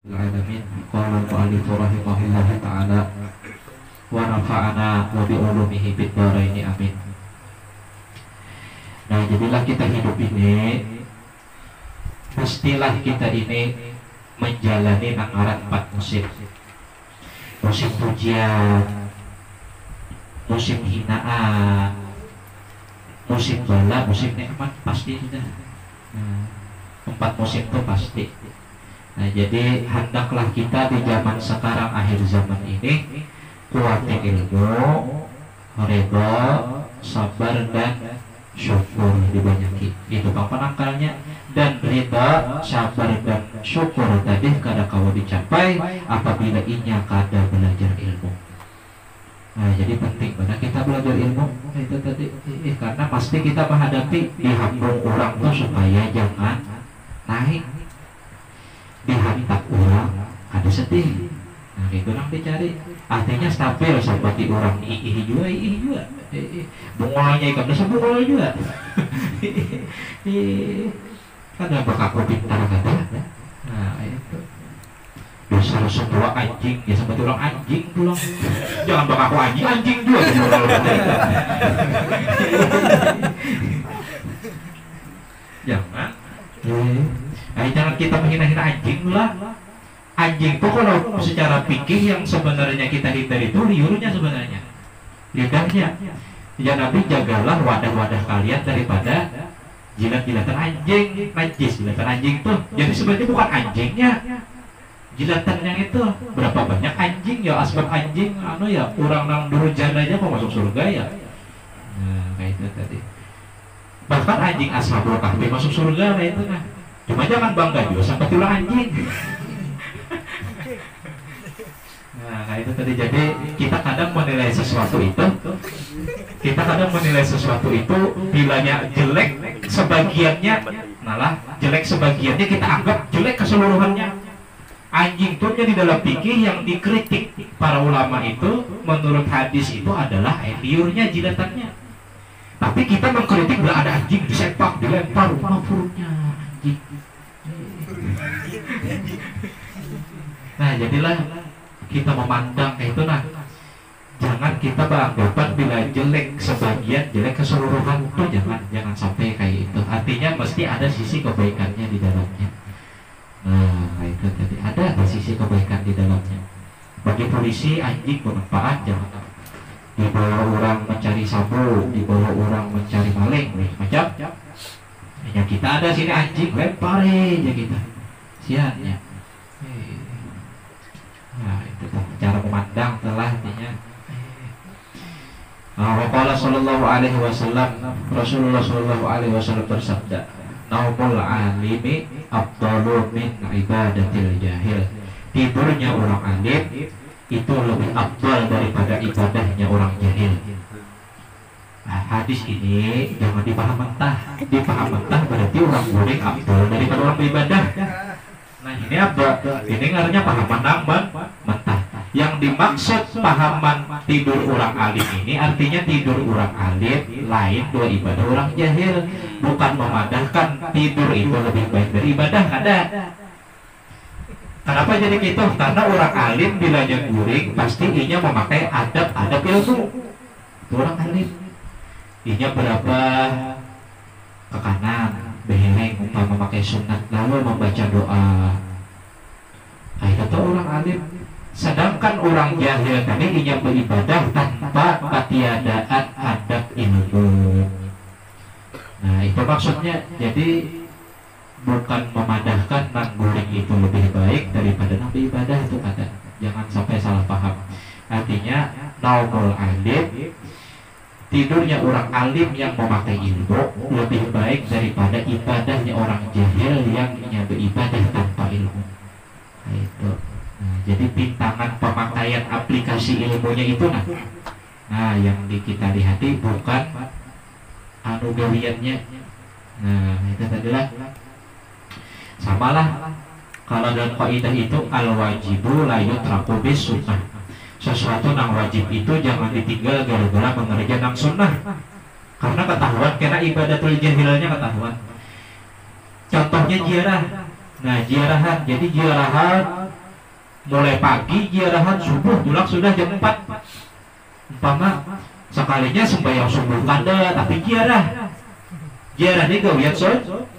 Alamin. Qala al-mu'allif rahimahullahu ta'ala wa nafa'ana wa bi ulumihi fid dharaini amin. Nah, jadilah kita hidup ini, pastilah kita ini menjalani anggaran 4 musim. Musim pujian, musim hinaan, musim bala, musim nikmat, pasti sudah. 4 musim itu pasti. Nah, jadi hendaklah kita di zaman sekarang, akhir zaman ini, kuatnya ilmu, redha, sabar dan syukur dibanyaki. Itu bang penangkalnya. Dan ridha, sabar dan syukur tadi kada kawa dicapai apabila inya kada belajar ilmu. Nah, jadi penting pada kita belajar ilmu itu tadi, karena pasti kita menghadapi dihambung orang tuh supaya jangan naik, dihantak orang ada sedih. Nah, itu yang dicari, artinya stabil seperti orang ih juga bungolnya ikan desa bungol juga kada bakal pintar kada. Nah, itu dasar semua anjing ya, seperti orang anjing pulang jangan bakal anjing juga jangan. Jangan kita menghina-hina anjing lah. Anjing itu kalau secara fikih yang sebenarnya kita hindari itu liurnya, sebenarnya lidahnya. Ya Nabi, jagalah wadah-wadah kalian daripada jilat-jilatan anjing, najis jilatan anjing tuh. Jadi sebenarnya bukan anjingnya, jilatannya itu. Berapa banyak anjing ya, asbab anjing ya orang nang durjana aja mau masuk surga ya. Nah, kayak itu tadi. Bahkan anjing ashabul kahfi masuk surga, nah itu nah. Cuma jangan bangga juga sampai tulang anjing. Nah, itu tadi. Jadi kita kadang menilai sesuatu itu, bilanya jelek sebagiannya, malah jelek sebagiannya kita anggap jelek keseluruhannya. Anjing itu di dalam fikih yang dikritik para ulama itu menurut hadis itu adalah liurnya, jilatannya. Tapi kita mengkritik bila ada anjing disepak, dilempar rumah perutnya anjing. Nah, jadilah kita memandang itu, nah jangan kita beranggapan bila jelek sebagian jelek keseluruhan tuh, jangan sampai kayak itu. Artinya mesti ada sisi kebaikannya di dalamnya. Nah, itu tadi, ada sisi kebaikan di dalamnya. Bagi polisi anjing bermanfaat, jangan dibawa orang mencari sabu, dibawa orang mencari maling, macam hanya kita ada sini anjing lempar aja kita siannya. Nah, itu cara memandang telah artinya. Waqala sallallahu alaihi wasallam, Rasulullah sallallahu alaihi wasallam bersabda, naumul alimi afdalu min ibadatil jahil. Tidurnya orang alim itu lebih afdal daripada ibadahnya orang jahil. Nah, hadis ini jangan dipaham mentah. Dipaham mentah berarti orang boleh afdal daripada orang beribadah. Nah, ini apa? Ini ngaranya pahaman nambang mentah. Yang dimaksud pahaman tidur orang alim ini artinya tidur orang alim lain dua ibadah orang jahil. Bukan memadahkan tidur itu lebih baik dari ibadah, ada. Kenapa jadi gitu? Karena orang alim bila guring pasti inya memakai adab-adab ilmu. Orang alim inya berapa ke kanan, beheleng umpama memakai sunat, lalu membaca doa. Nah, itu orang alim. Sedangkan orang jahil tadi inya beribadah tanpa ketiadaan adab ilmu. Nah, itu maksudnya. Jadi bukan memadahkan nangguring itu lebih baik daripada nabi ibadah, itu ada. Jangan sampai salah paham. Artinya naumul alim, tidurnya orang alim yang memakai ilmu lebih baik daripada ibadahnya orang jahil yang beribadah tanpa ilmu. Nah, itu. Nah, jadi pintangan pemakaian aplikasi ilmunya itu nah yang kita lihati bukan anugaliannya. Nah, itu tadilah. Samalah kalau dalam kaidah itu al-wajibu la yutraku bis sunnah. Sesuatu yang wajib itu jangan ditinggal gara-gara mengerjakan sunnah. Karena ketahuan, karena ibadatul jahilnya ketahuan. Contohnya ziarah. Nah, ziarahan, jadi ziarahan mulai pagi, ziarahan subuh, pulang sudah jam 4. Umpama sekalinya sembahyang subuh kada, tapi ziarah ini gawian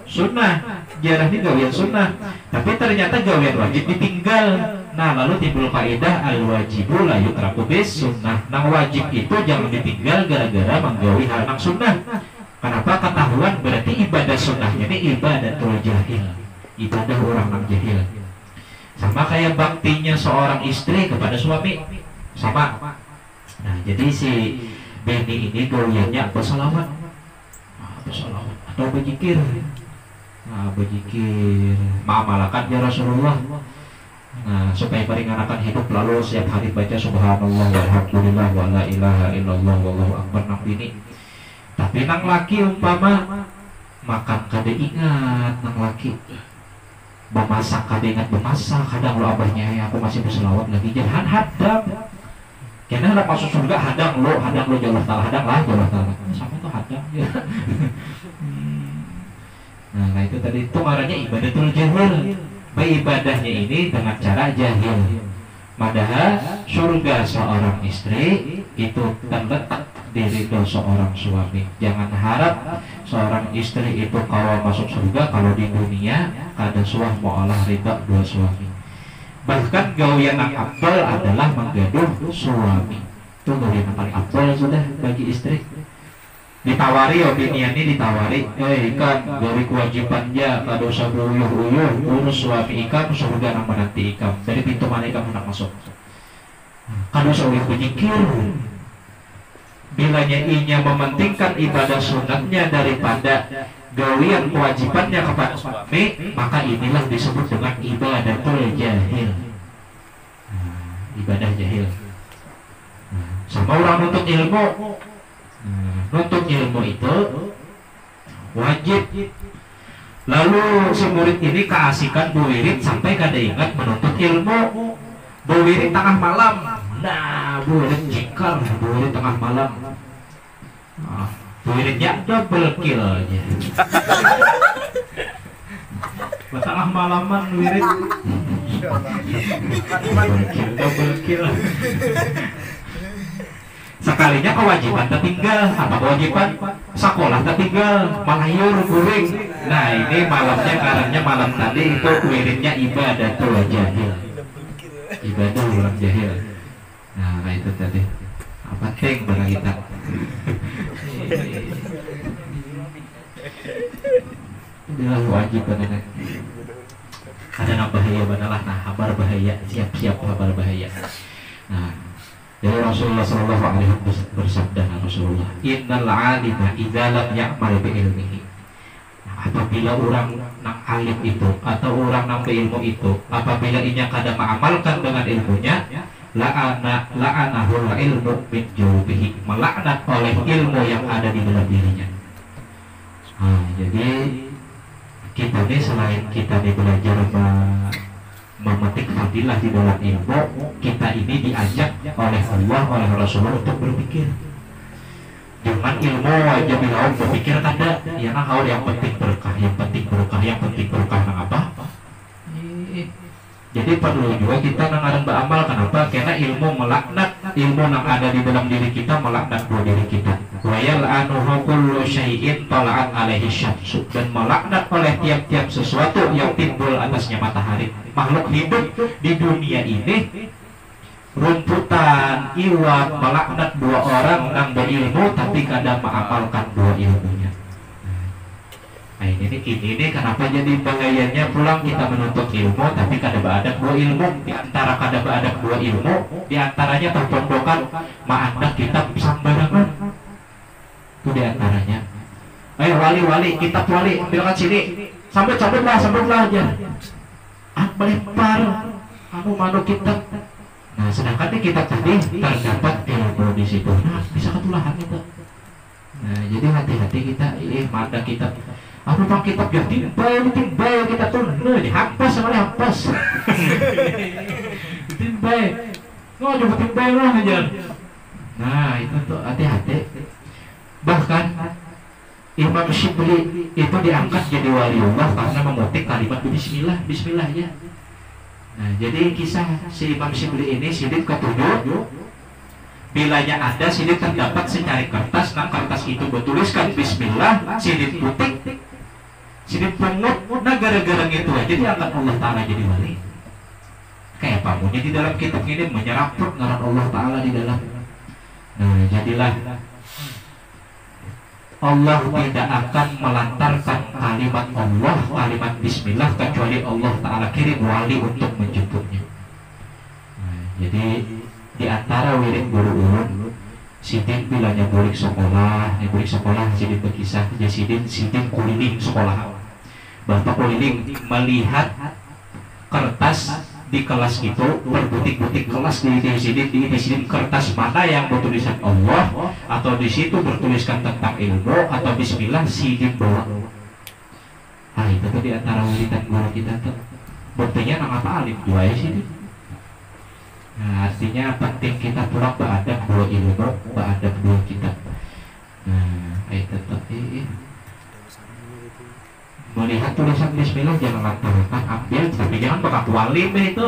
sunnah, ziarah ini gawian sunnah, tapi ternyata gawian wajib ditinggal. Nah, lalu timbul kaidah al wajibu la yutraku bis sunnah. Nang wajib itu jangan ditinggal gara-gara menggawi hal nang sunnah. Kenapa? Ketahuan berarti ibadah sunnahnya ini ibadatul jahil, ibadah orang nang jahil. Sama kayak baktinya seorang istri kepada suami, sama. Nah, jadi si Beni ini gawiannya apa salawat, atau berzikir. Nah, berzikir, mengamalkan ya Rasulullah. Nah, supaya peringanakan hidup lalu setiap hari baca subhanallah walhamdulillah wa la ilaha illallah wallahu akbar nang bini. Tapi nang laki umpama makan kada ingat, nang laki memasak kada ingat memasak, kadang lo abahnya ya aku masih berselawat lagi jangan hadang. Karena hendak masuk surga hadang lo jauh taala sama tuh hadang ya. Nah, itu tadi itu marahnya ibadatul jahil. Ibadahnya ini dengan cara jahil. Padahal surga seorang istri itu terletak di ridho seorang suami. Jangan harap seorang istri itu kalau masuk surga kalau di dunia kada suah mau Allah ridho dua suami. Bahkan gawian yang afdal adalah menggaduh suami. Itu gawian yang paling afdal sudah bagi istri. Ditawari opini ini ditawari, ikan gawi kewajibannya kado sabuyuh urus suami ikan surga nang menanti ikan dari pintu mana ikan hendak masuk. Kado sabuyuh berzikir. Bilanya inya mementingkan ibadah sunatnya daripada gawian kewajibannya kepada suami, maka inilah disebut dengan ibadatul jahil. Ibadah jahil. Sama orang nuntut ilmu. Nuntut ilmu itu wajib. Lalu si murid ini keasikan buwirid sampai kada ingat menuntut ilmu. Buwirid tengah malam. Nah, buwirid jikar, buwirid tengah malam. Buwiridnya double kill aja. Tengah malaman wirid. Double kill. Sekalinya kewajiban tertinggal. Apa kewajiban? Sekolah tertinggal, malayur, kuring. Nah, ini malamnya karena malam tadi itu wiridnya ibadatul jahil. Ibadah orang jahil. Nah, itu tadi. Apa ting bagi kita? Inilah wajib benar. Ada bahaya benalah. Nah, kabar bahaya, siap-siap kabar bahaya. Nah, dari Rasulullah Shallallahu Alaihi Wasallam bersabda, Rasulullah, Innal alima idza lam ya'mal bi ilmihi. Apabila orang nang alim itu atau orang nang berilmu itu, apabila inya kada mengamalkan dengan ilmunya, la'anahu ilmu min jawbihi, melaknat oleh ilmu yang ada di dalam dirinya. Jadi kita ini selain kita ini belajar memetik fadilah di dalam ilmu, kita ini diajak oleh Allah, oleh Rasulullah untuk berpikir. Jangan ilmu aja bilang berpikir kada, ya nah kalau yang penting berkah, yang penting berkah nang apa? Jadi perlu juga kita nang beramal. Kenapa? Karena ilmu melaknat, ilmu yang ada di dalam diri kita melaknat dua diri kita. Wa yal'anuhu kullu syai'in tala'at alaihi syamsu, dan melaknat oleh tiap-tiap sesuatu yang timbul atasnya matahari. Makhluk hidup di dunia ini, rumputan, iwak, melaknat dua orang yang berilmu tapi kadang mengamalkan dua ilmunya. Nah, ini kenapa jadi bahayanya pulang kita menuntut ilmu tapi kada beradab dua ilmu. Di antara kada beradab dua ilmu, di antaranya terpondokan ma'andak kitab sambarangan. Itu di antaranya. Ayo wali, kitab wali, ambilkan sini. Sambut-sambutlah aja. Melempar manu kitab. Nah, sedangkan di kitab tadi terdapat ilmu di situ. Nah, bisa ketulahan itu. Nah, jadi hati-hati kita. Mada kitab. Aku pak kitab yang timbal kita tuh, dihampas sama hampas. Timbal, nggak coba timbal lah aja. Nah, itu tuh hati-hati. Bahkan Imam Syibli itu diangkat jadi waliullah karena memetik kalimat bismillah, bismillah ya. Nah, jadi kisah si Imam Syibli ini sidin ketujuh. Bilanya ada sidin terdapat secari kertas, nah kertas itu bertuliskan bismillah, sidin putih, sidin pungut, nah gara-gara gitu aja diangkat Allah Ta'ala jadi wali. Kayak pamunya di dalam kitab ini menyeraput ngaran Allah Ta'ala di dalam. Nah, jadilah Allah tidak akan melantarkan kalimat Allah, kalimat bismillah, kecuali Allah Ta'ala kirim wali untuk menjemputnya. Nah, jadi di antara wirid guru ulun, sidin bilanya bulik sekolah, sidin berkisah, sidin kuliling sekolah. Bapak kuliling melihat kertas di kelas itu, berbutik-butik kelas di sidin kertas mana yang bertulisan Allah, atau di situ bertuliskan tentang ilmu atau bismillah, sidin bawa. Nah, itu tuh di antara wiridan guru kita tuh. Buktinya nang apa alim dua ya sidin. Nah, artinya penting kita pulang beradab dua ilmu, beradab dua kitab. Nah, itu tetap melihat tulisan bismillah jangan lantarkan, ambil, tapi jangan bakal wali itu.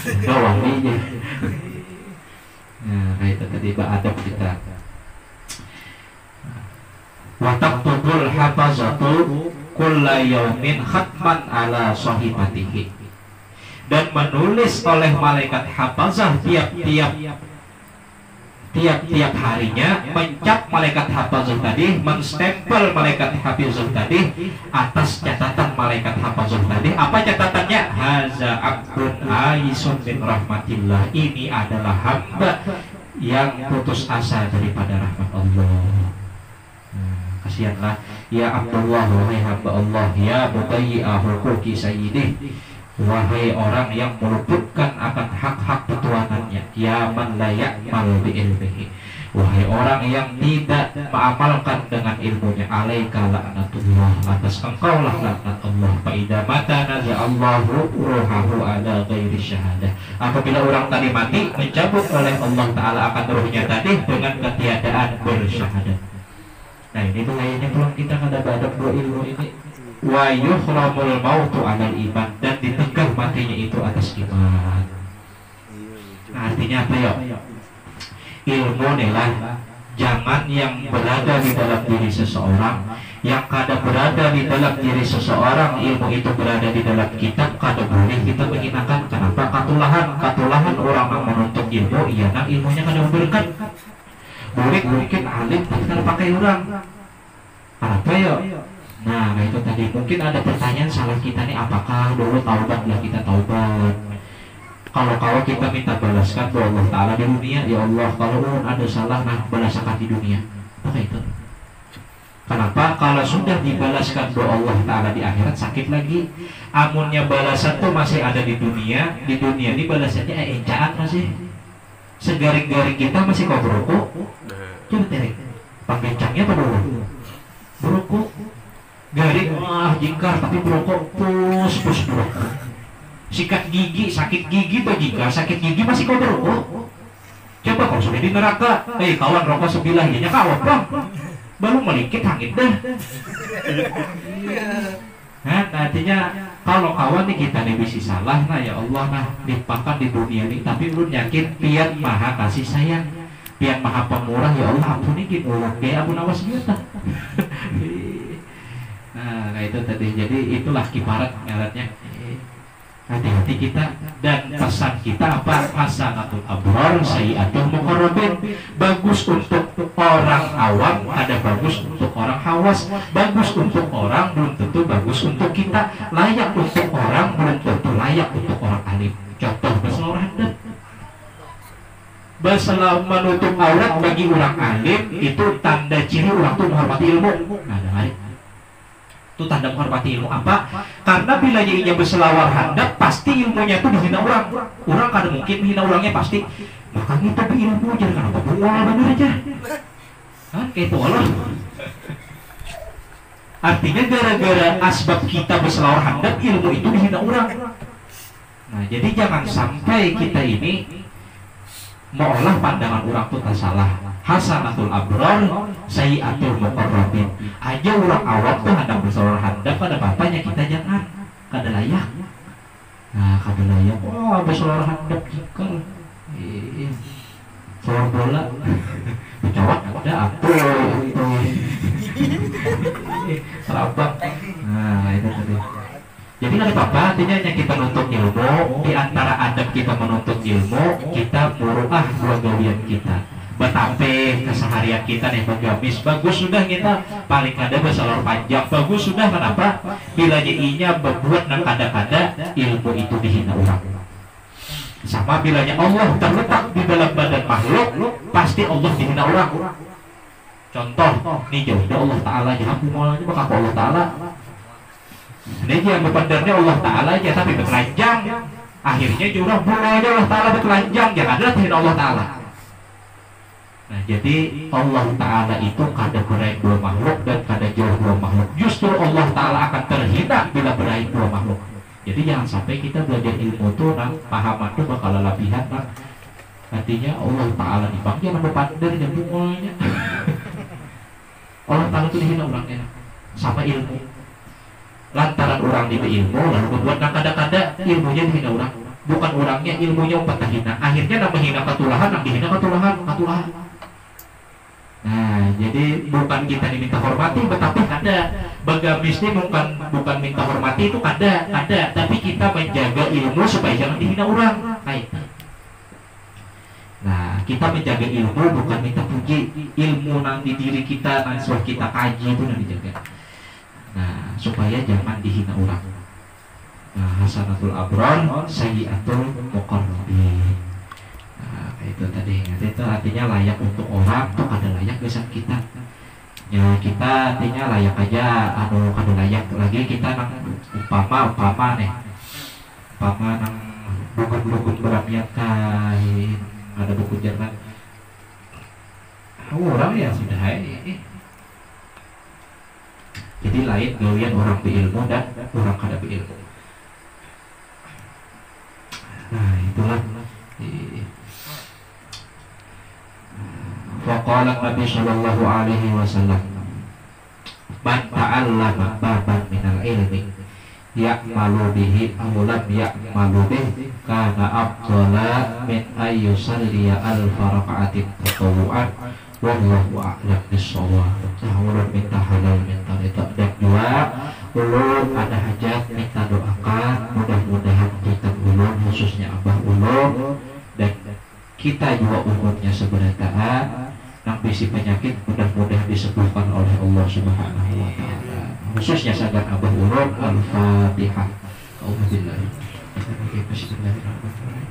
Enggak wali aja. Nah, itu tadi beradab kita. Wa taqtubul hafazatu kulla yaumin khatman ala sahifatihi. Dan menulis oleh malaikat hafazah tiap harinya, mencap malaikat hafazah tadi, menstempel malaikat hafazah tadi atas catatan malaikat hafazah tadi. Apa catatannya? Haza abdun aisun min rahmatillah. Ini adalah hamba yang putus asa daripada rahmat Allah. Kasihanlah ya Abdullah, wahai hamba Allah, ya mutayyi'a huquqi sayyidih, wahai orang yang meluputkan akan hak-hak ketuanannya, ya man la ya'mal bi ilmihi, wahai orang yang tidak mengamalkan dengan ilmunya, alaika la'natullah, atas engkau lah laknat Allah. Fa idza mata naza Allahu ruhahu ala ghairi syahadah. Apabila orang tadi mati, mencabut oleh Allah Ta'ala akan ruhnya tadi dengan ketiadaan bersyahadat. Nah, ini bahayanya pulang kita kada badap dua ilmu ini. Wa yuhramul mautu 'alal iman, dan ditegah matinya itu atas iman. Nah, artinya apa ya? Ilmu adalah jangan yang berada di dalam diri seseorang, yang kada berada di dalam diri seseorang, ilmu itu berada di dalam kitab, kada boleh kita menghinakan. Kenapa? Katulahan orang yang menuntut ilmu, iya nang ilmunya kada berkat. Boleh mungkin alim tapi kada pakai orang. Apa ya? Nah, itu tadi mungkin ada pertanyaan salah kita nih, apakah dulu taubat lah kita taubat? Kalau kita minta balaskan doa Allah Ta'ala di dunia, ya Allah kalau ada salah nah balaskan di dunia. Apa itu? Kenapa? Kalau sudah dibalaskan doa Allah Ta'ala di akhirat sakit lagi. Amunnya balasan tuh masih ada di dunia ini balasannya encaan masih. Segaring-garing kita masih kau berokok. Coba tarik. Pembencangnya apa dulu? Berokok. Garing jingkar tapi berokok pus berokok. Sikat gigi, sakit gigi tuh jingkar, sakit gigi masih kau berokok. Coba kalau sudah di neraka, kawan rokok sebilah ya kawan bang. Baru melikit hangit dah. Nah, artinya kalau kawan nih kita nih bisa salah, nah ya Allah nah dipakan di dunia ini, tapi belum yakin pian maha kasih sayang, pian maha pemurah, ya Allah ampuni gitu ulang kayak ampun awas juta. Nah, itu tadi, jadi itulah kiparat ngaratnya. Hati-hati kita, dan pesan kita apa? Hasanatul abrar sayyi'atul muqarrabin. Bagus untuk orang awam, ada bagus untuk orang hawas. Bagus untuk orang belum tentu bagus untuk kita. Layak untuk orang belum tentu layak untuk orang alim. Contoh bahasa hadap. Bahasa menutup aurat bagi orang alim itu tanda ciri orang itu menghormati ilmu. Nah, ada lain. Itu tanda menghormati ilmu. Apa? Karena bila ia berselawar handap, pasti ilmunya itu dihina orang. Orang kada mungkin menghina orangnya pasti. Makanya tapi ilmu jadi kenapa buang bener aja. Kan kayak itu Allah. Artinya gara-gara asbab kita berselawar handap, ilmu itu dihina orang. Nah, jadi jangan sampai kita ini mengolah pandangan orang itu tak salah. Hasanatul abrar sayyiatul muqarrabin. Aja orang awam tuh hendak bersolor handap pada bapaknya, kita jangan kada layak. Nah, kada layak. Wah, bersolor handap jikal. Solor bola. Bercawak ada apa itu. Serabak. Nah, itu tadi. Jadi nggak apa-apa, artinya yang kita menuntut ilmu, di antara adab kita menuntut ilmu, kita muruah gawian kita. Betape keseharian kita nih bagamis, bagus sudah kita paling ada bersalur panjang, bagus sudah kenapa? Bila nyiinya berbuat nang kada-kada, ilmu itu dihina orang. Sama bilanya Allah terletak di dalam badan makhluk, pasti Allah dihina orang. Contoh, nih jauh Allah Ta'ala, jangan kumulanya bakal Allah Ta'ala. Ini yang bepandarnya Allah Ta'ala aja, tapi bertelanjang. Akhirnya jurah mulanya Allah Ta'ala bertelanjang, jangan adalah hina Allah Ta'ala. Nah, jadi Allah Ta'ala itu kada beraih dua makhluk dan kada jauh dua makhluk. Justru Allah Ta'ala akan terhina bila beraih dua makhluk. Jadi jangan sampai kita belajar ilmu tuh nang pahaman tuh bakal lapihan nang artinya Allah Ta'ala nih bang jangan berpandar jangan mulanya. Allah Ta'ala itu dihina orangnya sama ilmu. Lantaran orang di ilmu lalu membuat nang kada-kada ilmunya dihina orang. Bukan orangnya, ilmunya umpatah hina. Akhirnya nang menghina ketulahan, nang dihina ketulahan. Nah, jadi bukan kita diminta hormati, tetapi ada bagamis ini bukan minta hormati itu ada, tapi kita menjaga ilmu supaya jangan dihina orang. Nah, kita menjaga ilmu bukan minta puji, ilmu nang di diri kita, nang sudah kita kaji itu nang dijaga. Nah, supaya jangan dihina orang. Nah, hasanatul abrar sayyiatul muqarrabin. Nah, itu tadi. Itu artinya layak untuk orang tuh kada layak besan kita. Ya kita artinya layak aja, kada layak lagi kita nang umpama nih. Umpama nang buku beramiat kain, ada buku Jerman. Orang ya sudah jadi lain gawian orang berilmu dan orang kada berilmu. Nah, itulah. Faqala Nabi sallallahu alaihi wasallam man ta'allama baban minal ilmi ya'malu bihi aw lam ya'malu bihi kana afdala min ayyusalliya alfa raka'atin tatawu'an wallahu a'lam bis-shawab. Tahawulun minta halal minta ridha. Dan dua, ulun ada hajat minta doakan, mudah-mudahan kita ulun khususnya abah ulun dan kita juga umurnya seberataan nang bisi penyakit mudah-mudahan disembuhkan oleh Allah Subhanahu wa taala. Khususnya sadar abah ulun. Al-Fatihah. Auzubillahi Bismillahirrahmanirrahim.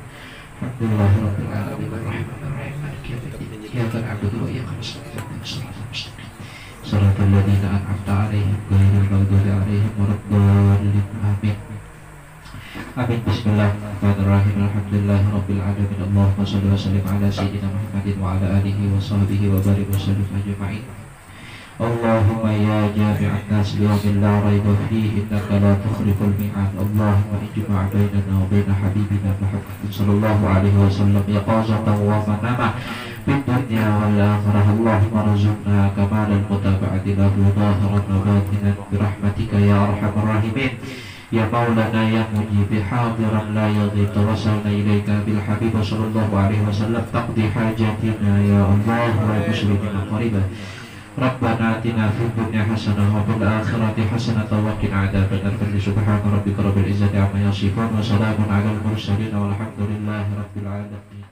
Alhamdulillahirabbil alamin arrahmanirrahim maliki yaumiddin. Iyyaka na'budu wa iyyaka nasta'in. Shiratal ladzina an'amta 'alaihim ghairil maghdubi 'alaihim waladdallin. Amin. Amin. Bismillahirrahmanirrahim. Alhamdulillahirabbil alamin. Allahumma shalli wa sallim ala sayyidina Muhammadin wa ala alihi wa sahbihi wa barik wa sallim ajma'in. Allahumma ya jami'an nas liyawmin la rayba fihi innaka la tukhliful mi'ad. Allahumma ijma' bainana wa baina habibina Muhammadin sallallahu alaihi wasallam yaqazatan wa manama fid dunya wal akhirah. Allahumma rzuqna kamalan mutaba'ati lahu dhahiran wa batinan bi rahmatika ya arhamar rahimin. Ya Maulana ya Mujibi hadiran la yaghib tawassalna ilaika bil habib sallallahu alaihi wasallam taqdi hajatina ya Allah wa muslimina qaribah. Rabbana atina fid dunya hasanah wa fil akhirati hasanah wa qina adzabannar. Subhana rabbika rabbil izzati amma yasifun wa salamun alal mursalin walhamdulillahi rabbil alamin.